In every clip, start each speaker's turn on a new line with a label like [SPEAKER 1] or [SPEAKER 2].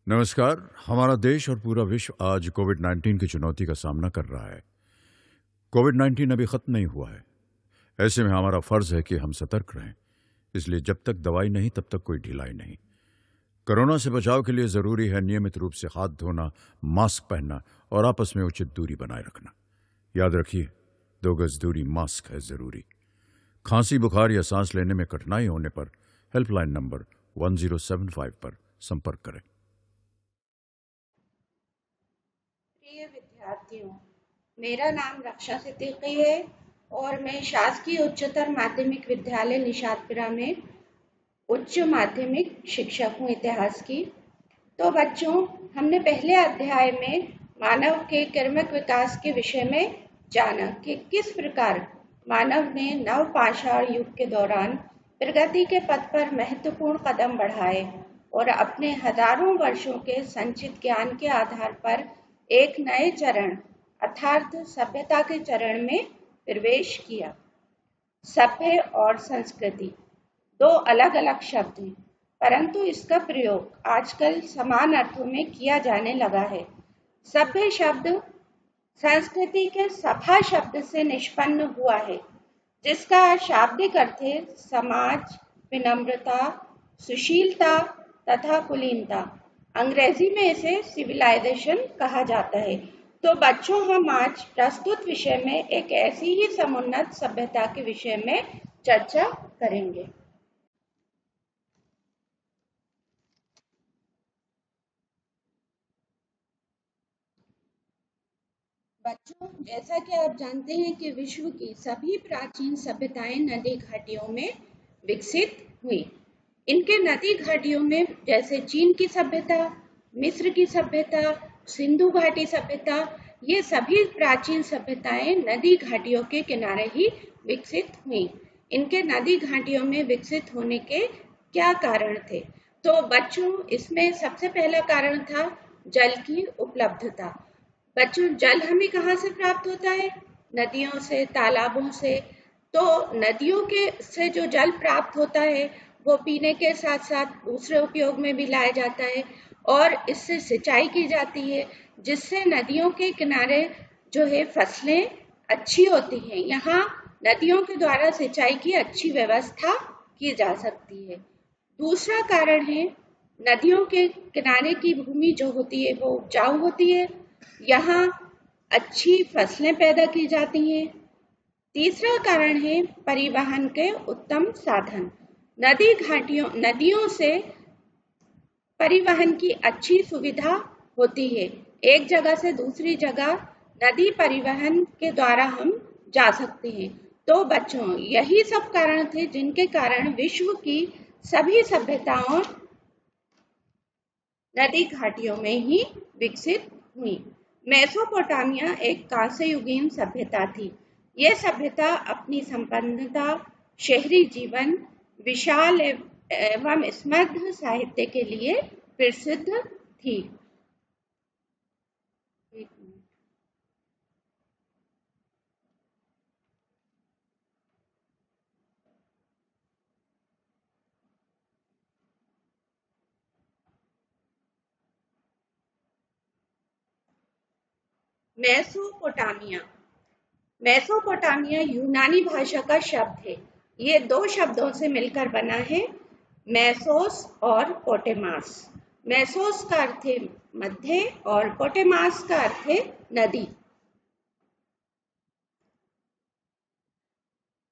[SPEAKER 1] नमस्कार। हमारा देश और पूरा विश्व आज कोविड-19 की चुनौती का सामना कर रहा है। कोविड-19 अभी खत्म नहीं हुआ है। ऐसे में हमारा फर्ज है कि हम सतर्क रहें। इसलिए जब तक दवाई नहीं तब तक कोई ढिलाई नहीं। कोरोना से बचाव के लिए जरूरी है नियमित रूप से हाथ धोना, मास्क पहनना और आपस में उचित दूरी बनाए रखना। याद रखिए, 2 गज दूरी, मास्क है जरूरी। खांसी, बुखार या सांस लेने में कठिनाई होने पर हेल्पलाइन नंबर 1075 पर संपर्क करें।
[SPEAKER 2] प्रिय विद्यार्थियों, मेरा नाम रक्षा सिद्दीकी है और मैं शासकीय उच्चतर माध्यमिक विद्यालय निशातपुरा में उच्च माध्यमिक शिक्षक हूँ इतिहास की। तो बच्चों, हमने पहले अध्याय में मानव के कर्मक विकास के विषय में जाना कि किस प्रकार मानव ने नवपाषाण युग के दौरान प्रगति के पथ पर महत्वपूर्ण कदम बढ़ाए और अपने हजारों वर्षों के संचित ज्ञान के आधार पर एक नए चरण अर्थात सभ्यता के चरण में प्रवेश किया। सभ्य और संस्कृति 2 अलग-अलग शब्द हैं, परंतु इसका प्रयोग आजकल समान अर्थों में किया जाने लगा है। सभ्य शब्द संस्कृति के सभा शब्द से निष्पन्न हुआ है, जिसका शाब्दिक अर्थ है समाज, विनम्रता, सुशीलता तथा कुलीनता। अंग्रेजी में इसे सिविलाइजेशन कहा जाता है। तो बच्चों, हम आज प्रस्तुत विषय में एक ऐसी ही समुन्नत सभ्यता के विषय में चर्चा करेंगे। बच्चों, जैसा कि आप जानते हैं कि विश्व की सभी प्राचीन सभ्यताएं नदी घाटियों में विकसित हुई। इनके नदी घाटियों में जैसे चीन की सभ्यता, मिस्र की सभ्यता, सिंधु घाटी सभ्यता, ये सभी प्राचीन सभ्यताएं नदी घाटियों के किनारे ही विकसित हुई। इनके नदी घाटियों में विकसित होने के क्या कारण थे? तो बच्चों, इसमें सबसे पहला कारण था जल की उपलब्धता। बच्चों, जल हमें कहाँ से प्राप्त होता है? नदियों से, तालाबों से। तो नदियों के से जो जल प्राप्त होता है वो पीने के साथ साथ दूसरे उपयोग में भी लाया जाता है और इससे सिंचाई की जाती है, जिससे नदियों के किनारे जो है फसलें अच्छी होती हैं। यहाँ नदियों के द्वारा सिंचाई की अच्छी व्यवस्था की जा सकती है। दूसरा कारण है नदियों के किनारे की भूमि जो होती है वो उपजाऊ होती है, यहाँ अच्छी फसलें पैदा की जाती हैं। तीसरा कारण है परिवहन के उत्तम साधन। नदियों से परिवहन की अच्छी सुविधा होती है। एक जगह से दूसरी जगह नदी परिवहन के द्वारा हम जा सकते हैं। तो बच्चों, यही सब कारण थे जिनके कारण विश्व की सभी सभ्यताओं नदी घाटियों में ही विकसित हुई। मेसोपोटामिया एक कांस्ययुगीन सभ्यता थी। यह सभ्यता अपनी संपन्नता, शहरी जीवन, विशाल एवं समृद्ध साहित्य के लिए प्रसिद्ध थी। मेसोपोटामिया मेसोपोटामिया यूनानी भाषा का शब्द है। ये 2 शब्दों से मिलकर बना है, मेसोस और पोटेमास। मेसोस का अर्थ है मध्य और पोटेमास का अर्थ है नदी।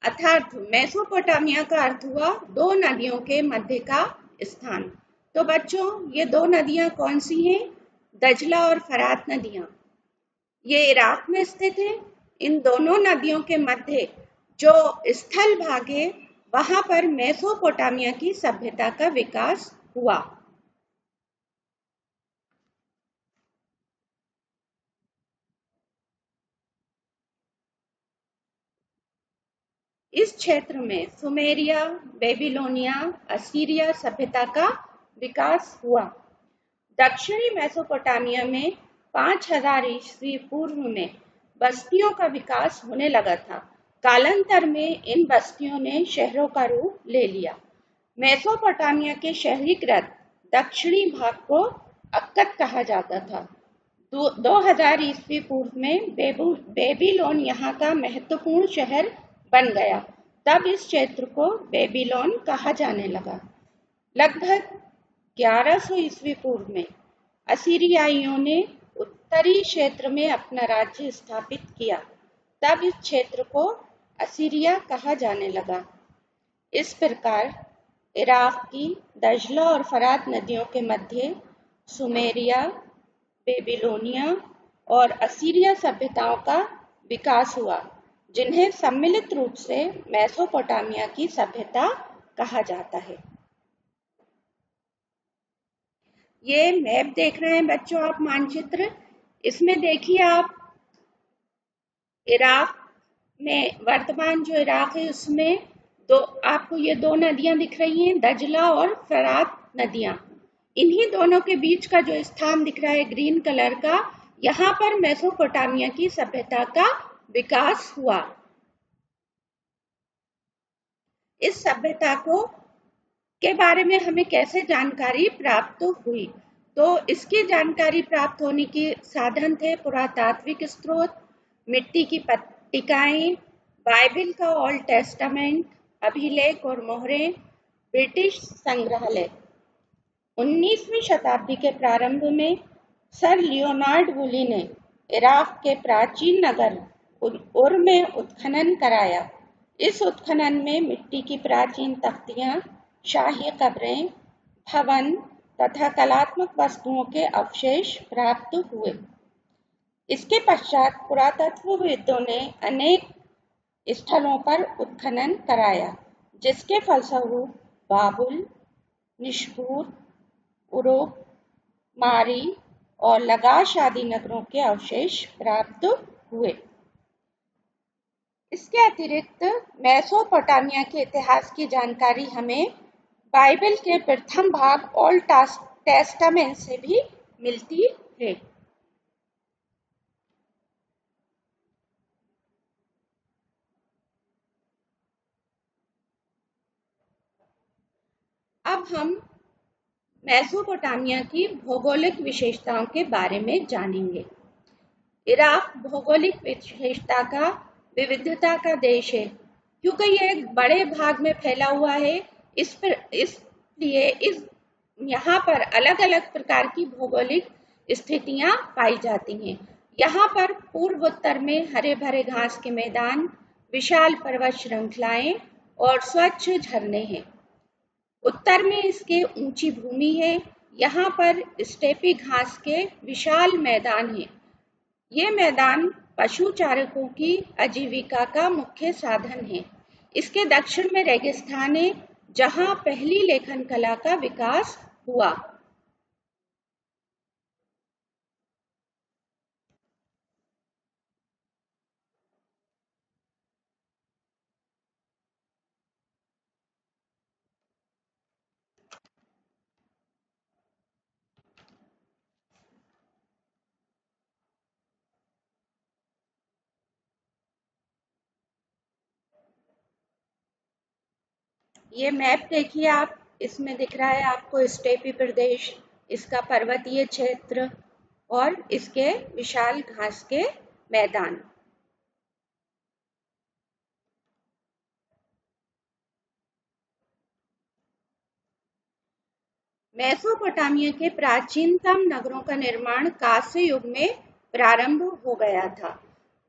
[SPEAKER 2] अर्थात मेसोपोटामिया का अर्थ हुआ 2 नदियों के मध्य का स्थान। तो बच्चों, ये 2 नदियां कौन सी हैं? दजला और फरात नदियां। ये इराक में स्थित है। इन दोनों नदियों के मध्य जो स्थल भाग है वहां पर मेसोपोटामिया की सभ्यता का विकास हुआ। इस क्षेत्र में सुमेरिया, बेबीलोनिया, असीरिया सभ्यता का विकास हुआ। दक्षिणी मेसोपोटामिया में 5000 ईस्वी पूर्व में बस्तियों का विकास होने लगा था। कालांतर में इन बस्तियों ने शहरों का रूप ले लिया। मेसोपोटामिया के शहरीकृत दक्षिणी भाग को अक्कद कहा जाता था। 2000 ईस्वी पूर्व में बेबीलोन यहाँ का महत्वपूर्ण शहर बन गया। तब इस क्षेत्र को बेबीलोन कहा जाने लगा। लगभग 1100 ईस्वी पूर्व में असीरियाइयों ने उत्तरी क्षेत्र में अपना राज्य स्थापित किया। तब इस क्षेत्र को असीरिया कहा जाने लगा। इस प्रकार इराक की दजला और फरात नदियों के मध्य सुमेरिया, बेबीलोनिया और असीरिया सभ्यताओं का विकास हुआ, जिन्हें सम्मिलित रूप से मेसोपोटामिया की सभ्यता कहा जाता है। ये मैप देख रहे हैं बच्चों आप, मानचित्र। इसमें देखिए आप, इराक में वर्तमान जो इराक है उसमें आपको ये दो नदियां दिख रही हैं, दजला और फरात नदियां। इन्हीं दोनों के बीच का जो स्थान दिख रहा है ग्रीन कलर का, यहाँ पर मेसोपोटामिया की सभ्यता का विकास हुआ। इस सभ्यता के बारे में हमें कैसे जानकारी प्राप्त हुई? तो इसकी जानकारी प्राप्त होने के साधन थे पुरातात्विक स्रोत, मिट्टी की पट्टिकाएं, बाइबल का ओल्ड टेस्टामेंट, अभिलेख और मोहरें, ब्रिटिश संग्रहालय। 19वीं शताब्दी के प्रारंभ में सर लियोनार्ड वुली ने इराक के प्राचीन नगर उर में उत्खनन कराया। इस उत्खनन में मिट्टी की प्राचीन तख्तियां, शाही कब्रें, भवन तथा कलात्मक वस्तुओं के अवशेष प्राप्त हुए। इसके पश्चात पुरातत्वविदों ने अनेक स्थलों पर उत्खनन कराया, जिसके फलस्वरूप बाबुल, निश्पूर, उरुक, मारी और लगाश आदि नगरों के अवशेष प्राप्त हुए। इसके अतिरिक्त मेसोपोटामिया के इतिहास की जानकारी हमें बाइबल के प्रथम भाग ओल्ड टेस्टामेंट से भी मिलती है। अब हम मेसोपोटामिया की भौगोलिक विशेषताओं के बारे में जानेंगे। इराक भौगोलिक विशेषता का विविधता का देश है, क्योंकि यह एक बड़े भाग में फैला हुआ है। इसलिए यहाँ पर अलग अलग प्रकार की भौगोलिक स्थितियां पाई जाती हैं। यहाँ पर पूर्व उत्तर में हरे भरे घास के मैदान, विशाल पर्वत श्रृंखलाएं और स्वच्छ झरने हैं। उत्तर में इसके ऊंची भूमि है। यहाँ पर स्टेपी घास के विशाल मैदान हैं। ये मैदान पशु चारकों की आजीविका का मुख्य साधन है। इसके दक्षिण में रेगिस्तान है, जहाँ पहली लेखन कला का विकास हुआ। ये मैप देखिए आप, इसमें दिख रहा है आपको स्टेपी प्रदेश, इसका पर्वतीय क्षेत्र और इसके विशाल घास के मैदान। मेसोपोटामिया के प्राचीनतम नगरों का निर्माण कांस्य युग में प्रारंभ हो गया था।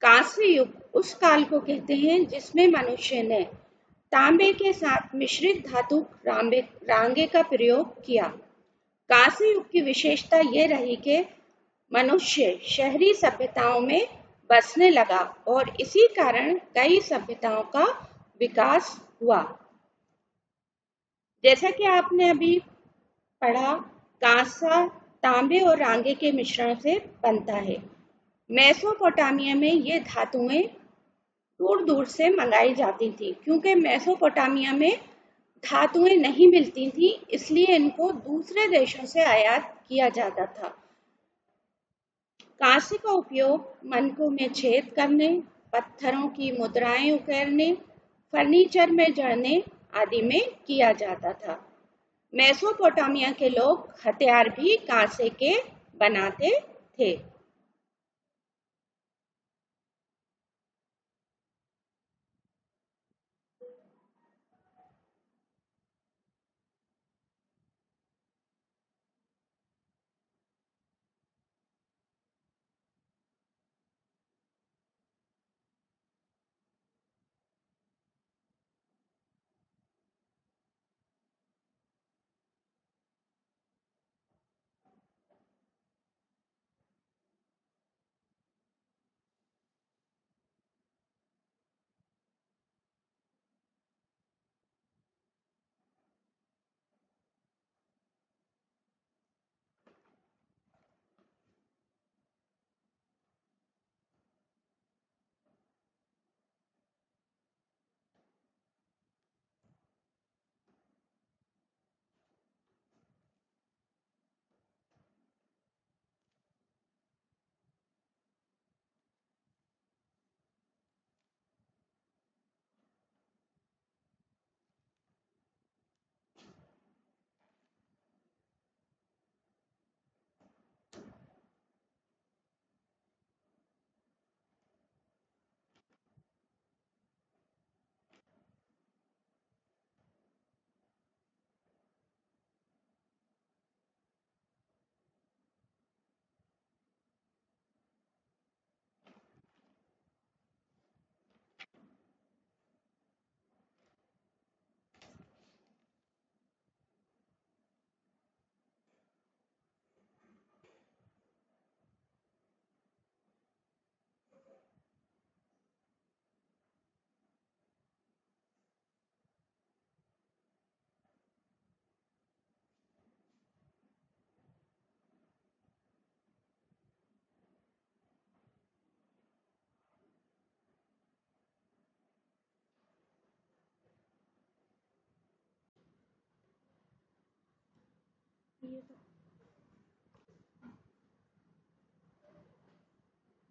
[SPEAKER 2] कांस्य युग उस काल को कहते हैं जिसमें मनुष्य ने तांबे के साथ मिश्रित धातु रांगे का प्रयोग किया। कांस्य युग की विशेषता ये रही कि मनुष्य शहरी सभ्यताओं में बसने लगा और इसी कारण कई सभ्यताओं का विकास हुआ। जैसा कि आपने अभी पढ़ा, कांसा तांबे और रांगे के मिश्रण से बनता है। मेसोपोटामिया में ये धातुएं दूर दूर से मंगाई जाती थी, क्योंकि मेसोपोटामिया में धातुएं नहीं मिलती थी, इसलिए इनको दूसरे देशों से आयात किया जाता था। कांसे का उपयोग मनकों में छेद करने, पत्थरों की मुद्राएं उकेरने, फर्नीचर में जड़ने आदि में किया जाता था। मेसोपोटामिया के लोग हथियार भी कांसे के बनाते थे।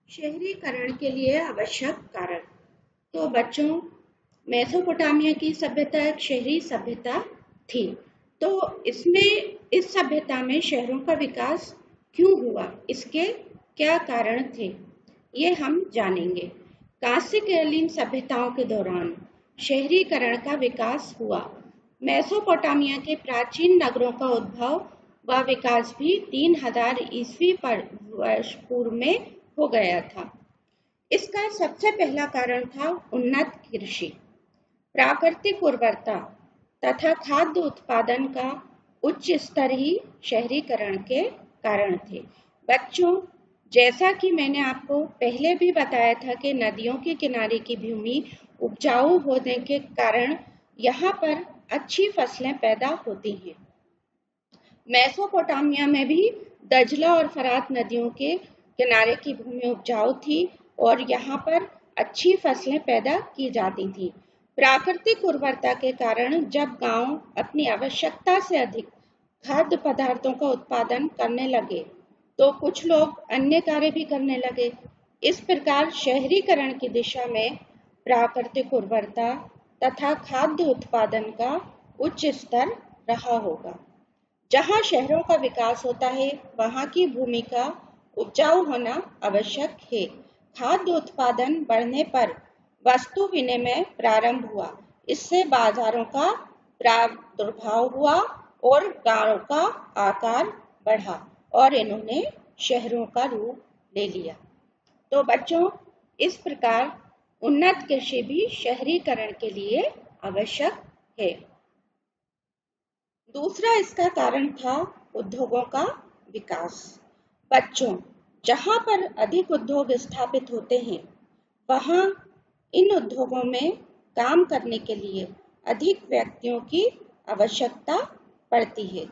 [SPEAKER 2] शहरीकरण के लिए आवश्यक कारण। तो बच्चों, मेसोपोटामिया की सभ्यता एक शहरी सभ्यता थी। तो इस सभ्यता में शहरों का विकास क्यों हुआ, इसके क्या कारण थे, ये हम जानेंगे। कांस्यकालीन सभ्यताओं के दौरान शहरीकरण का विकास हुआ। मेसोपोटामिया के प्राचीन नगरों का उद्भव व विकास भी 3000 ईस्वी वर्ष पूर्व में हो गया था। इसका सबसे पहला कारण था उन्नत कृषि, प्राकृतिक उर्वरता तथा खाद्य उत्पादन का उच्च स्तर ही शहरीकरण के कारण थे। बच्चों, जैसा कि मैंने आपको पहले भी बताया था कि नदियों के किनारे की भूमि उपजाऊ होने के कारण यहाँ पर अच्छी फसलें पैदा होती हैं। मेसोपोटामिया में भी दजला और फरात नदियों के किनारे की भूमि उपजाऊ थी और यहाँ पर अच्छी फसलें पैदा की जाती थी। प्राकृतिक उर्वरता के कारण जब गांव अपनी आवश्यकता से अधिक खाद्य पदार्थों का उत्पादन करने लगे, तो कुछ लोग अन्य कार्य भी करने लगे। इस प्रकार शहरीकरण की दिशा में प्राकृतिक उर्वरता तथा खाद्य उत्पादन का उच्च स्तर रहा होगा। जहाँ शहरों का विकास होता है, वहाँ की भूमि का उपजाऊ होना आवश्यक है। खाद्य उत्पादन बढ़ने पर वस्तु विनिमय प्रारंभ हुआ। इससे बाजारों का प्रादुर्भाव हुआ और गांवों का आकार बढ़ा और इन्होंने शहरों का रूप ले लिया। तो बच्चों, इस प्रकार उन्नत कृषि भी शहरीकरण के लिए आवश्यक है। दूसरा इसका कारण था उद्योगों का विकास। बच्चों, जहाँ पर अधिक उद्योग स्थापित होते हैं, वहाँ इन उद्योगों में काम करने के लिए अधिक व्यक्तियों की आवश्यकता पड़ती है।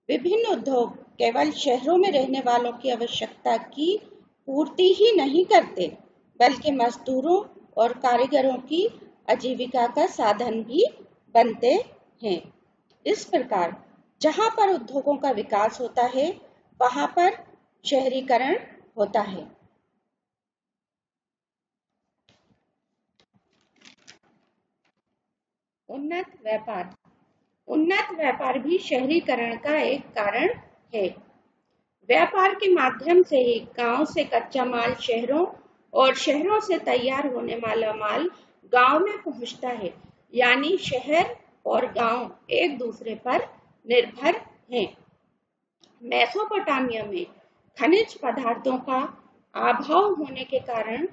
[SPEAKER 2] विभिन्न उद्योग केवल शहरों में रहने वालों की आवश्यकता की पूर्ति ही नहीं करते, बल्कि मजदूरों और कारीगरों की आजीविका का साधन भी बनते हैं। इस प्रकार जहाँ पर उद्योगों का विकास होता है, वहाँ पर शहरीकरण होता है। उन्नत व्यापार। उन्नत व्यापार भी शहरीकरण का एक कारण है। व्यापार के माध्यम से ही गांव से कच्चा माल शहरों और शहरों से तैयार होने वाला माल गांव में पहुंचता है, यानी शहर और गांव एक दूसरे पर निर्भर हैं। मेसोपोटामिया में खनिज पदार्थों का अभाव होने के कारण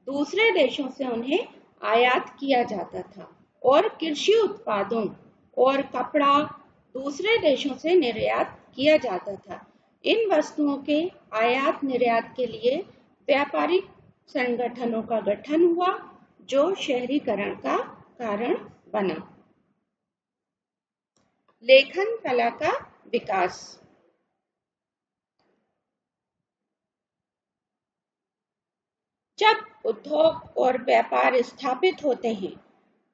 [SPEAKER 2] दूसरे देशों से उन्हें आयात किया जाता था और कृषि उत्पादों और कपड़ा दूसरे देशों से निर्यात किया जाता था। इन वस्तुओं के आयात निर्यात के लिए व्यापारिक संगठनों का गठन हुआ, जो शहरीकरण का कारण बना। लेखन कला का विकास। जब उद्योग और व्यापार स्थापित होते हैं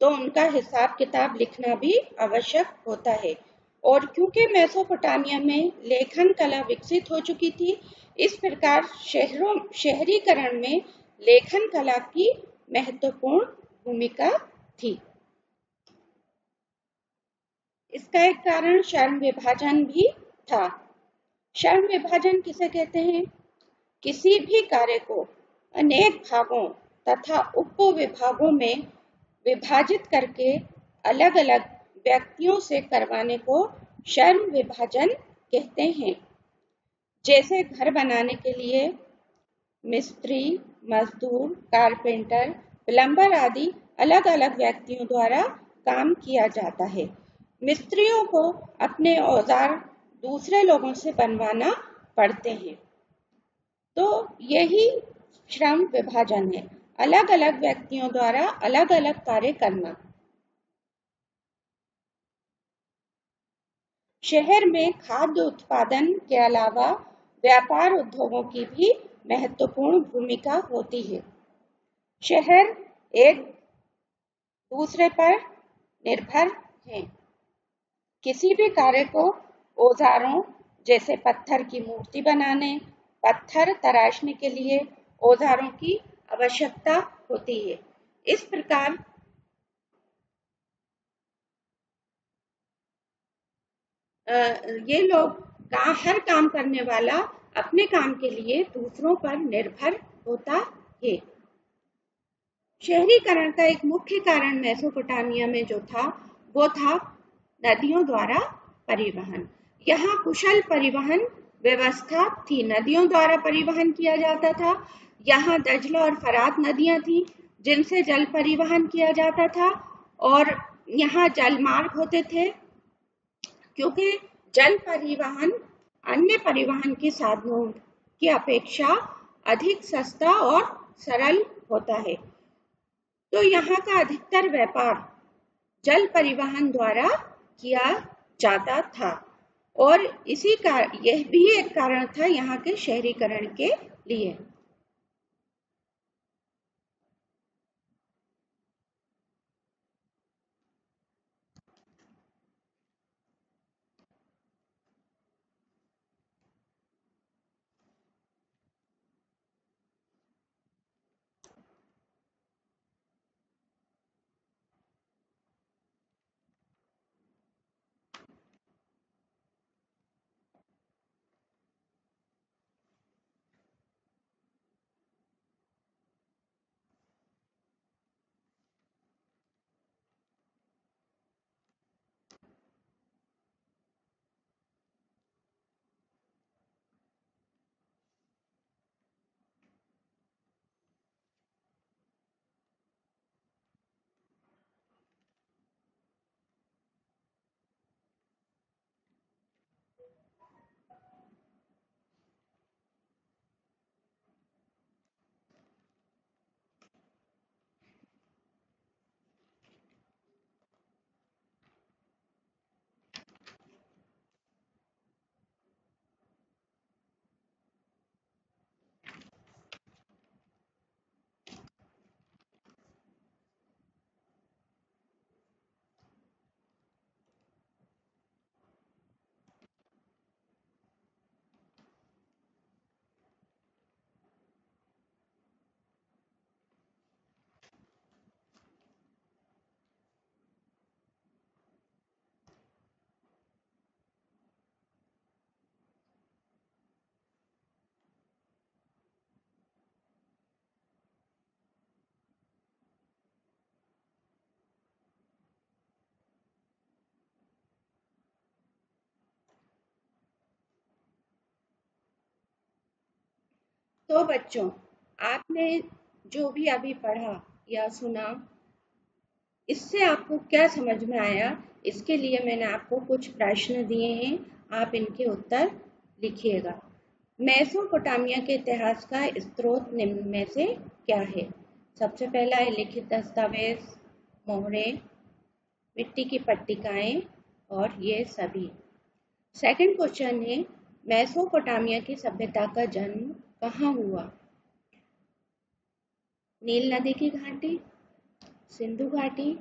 [SPEAKER 2] तो उनका हिसाब किताब लिखना भी आवश्यक होता है, और क्योंकि मेसोपोटामिया में लेखन कला विकसित हो चुकी थी, इस प्रकार शहरीकरण में लेखन कला की महत्वपूर्ण भूमिका थी। इसका एक कारण श्रम विभाजन भी था। श्रम विभाजन किसे कहते हैं? किसी भी कार्य को अनेक भागों तथा उप विभागों में विभाजित करके अलग अलग व्यक्तियों से करवाने को श्रम विभाजन कहते हैं। जैसे घर बनाने के लिए मिस्त्री, मजदूर, कारपेंटर, प्लम्बर आदि अलग अलग व्यक्तियों द्वारा काम किया जाता है। मिस्त्रियों को अपने औजार दूसरे लोगों से बनवाना पड़ते हैं। तो यही श्रम विभाजन है, अलग अलग व्यक्तियों द्वारा अलग अलग कार्य करना। शहर में खाद्य उत्पादन के अलावा व्यापार उद्योगों की भी महत्वपूर्ण भूमिका होती है। शहर एक दूसरे पर निर्भर हैं। किसी भी कार्य को औजारों जैसे पत्थर की मूर्ति बनाने, पत्थर तराशने के लिए औजारों की आवश्यकता होती है। इस प्रकार ये लोग हर काम करने वाला अपने काम के लिए दूसरों पर निर्भर होता है। शहरीकरण का एक मुख्य कारण मेसोपोटामिया में जो था वो था नदियों द्वारा परिवहन। यहाँ कुशल परिवहन व्यवस्था थी, नदियों द्वारा परिवहन किया जाता था। यहाँ दजला और फरात नदियां थी जिनसे जल परिवहन किया जाता था, और यहाँ जल मार्ग होते थे, क्योंकि जल परिवहन अन्य परिवहन के साधनों की अपेक्षा अधिक सस्ता और सरल होता है। तो यहाँ का अधिकतर व्यापार जल परिवहन द्वारा किया जाता था, और इसी का यह भी एक कारण था यहाँ के शहरीकरण के लिए। तो बच्चों, आपने जो भी अभी पढ़ा या सुना, इससे आपको क्या समझ में आया? इसके लिए मैंने आपको कुछ प्रश्न दिए हैं, आप इनके उत्तर लिखिएगा। मेसोपोटामिया के इतिहास का स्रोत निम्न में से क्या है? सबसे पहला है लिखित दस्तावेज, मोहरे, मिट्टी की पट्टिकाएं और ये सभी। सेकंड क्वेश्चन है मेसोपोटामिया की सभ्यता का जन्म कहाँ हुआ? नील नदी की घाटी, सिंधु घाटी,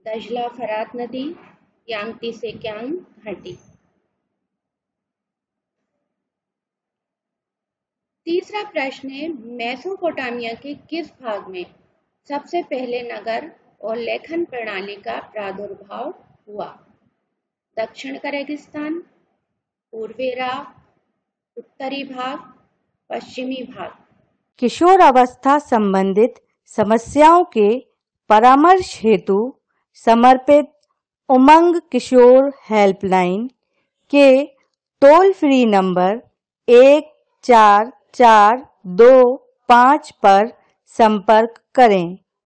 [SPEAKER 2] दजला फरात नदी, यांगती से क्यांग घाटी। तीसरा प्रश्न है मेसोपोटामिया के किस भाग में सबसे पहले नगर और लेखन प्रणाली का प्रादुर्भाव हुआ? दक्षिण का रेगिस्तान, पूर्वी राह, उत्तरी भाग, पश्चिमी भाग।
[SPEAKER 3] किशोरावस्था संबंधित समस्याओं के परामर्श हेतु समर्पित उमंग किशोर हेल्पलाइन के टोल फ्री नंबर 144225 पर संपर्क करें।